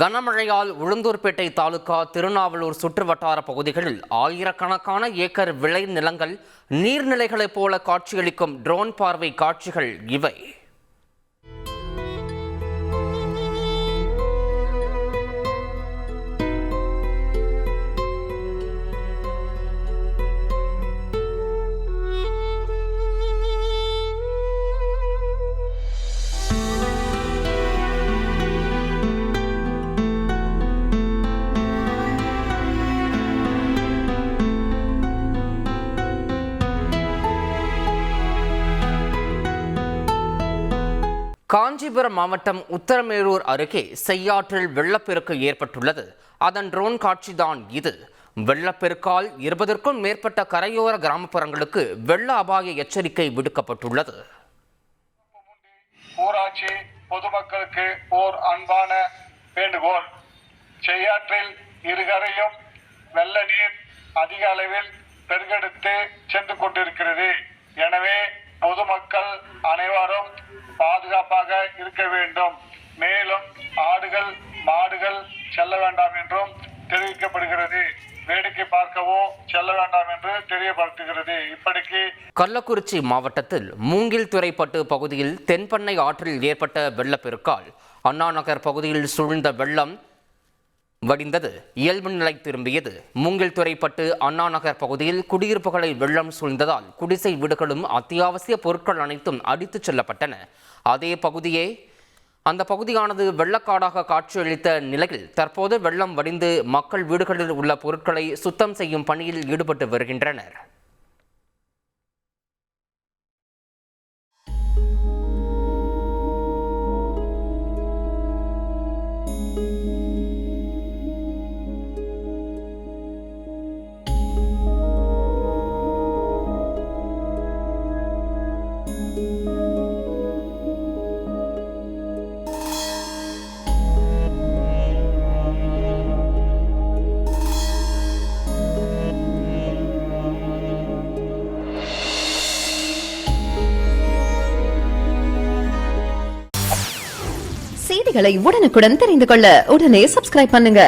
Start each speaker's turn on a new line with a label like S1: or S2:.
S1: கனமழையால் உளுந்தூர்பேட்டை தாலுகா திருநாவலூர் சுற்றுவட்டார பகுதிகளில் ஆயிரக்கணக்கான ஏக்கர் விளை நிலங்கள் நீர்நிலைகளைப் போல காட்சியளிக்கும் ட்ரோன் பார்வை காட்சிகள் இவை. காஞ்சிபுரம் மாவட்டம் உத்தரமேரூர் அருகே செய்யாற்றில் வெள்ளப்பெருக்கு ஏற்பட்டுள்ளது. அதன் ட்ரோன் காட்சிதான் இது. வெள்ளப்பெருக்கால் 20க்கும் மேற்பட்ட கரையோர கிராமப்புறங்களுக்கு வெள்ள அபாய எச்சரிக்கை விடுக்கப்பட்டுள்ளது.
S2: ஊராட்சி பொதுமக்களுக்கு ஓர் அன்பான வேண்டுகோள். செய்யாற்றில் இருகரையும் வெள்ள நீர் அதிக அளவில் பெருக்கெடுத்து சென்று கொண்டிருக்கிறது. எனவே பொதுமக்கள் அனைவரும் பாதுகாப்பாக இருக்க வேண்டும். மேலும் ஆடுகள் மாடுகள் செல்ல வேண்டாம் என்றும் தெரிவிக்கப்படுகிறது. வேடிக்கை பார்க்கவோ செல்ல வேண்டாம் என்று தெரியப்படுத்துகிறது. இப்படிக்கு
S1: கள்ளக்குறிச்சி மாவட்டத்தில் மூங்கில்துறைப்பட்டு பகுதியில் தென்பண்ணை ஆற்றில் ஏற்பட்ட வெள்ளப்பெருக்கால் அண்ணா நகர் பகுதியில் சூழ்ந்த வெள்ளம் வடிந்தது. இயல்பு நிலை திரும்பியது. மூங்கில்துறைப்பட்டு அண்ணா நகர் பகுதியில் குடியிருப்புகளை வெள்ளம் சூழ்ந்ததால் குடிசை வீடுகளும் அத்தியாவசிய பொருட்கள் அனைத்தும் அடித்துச் செல்லப்பட்டன. அந்த பகுதியானது வெள்ளக்காடாக காட்சியளித்த நிலையில் தற்போது வெள்ளம் வடிந்து மக்கள் வீடுகளில் உள்ள பொருட்களை சுத்தம் செய்யும் பணியில் ஈடுபட்டு வருகின்றனர்.
S3: செய்திகளை உடனுக்குடன் தெரிந்து கொள்ள உடனே சப்ஸ்கிரைப் பண்ணுங்க.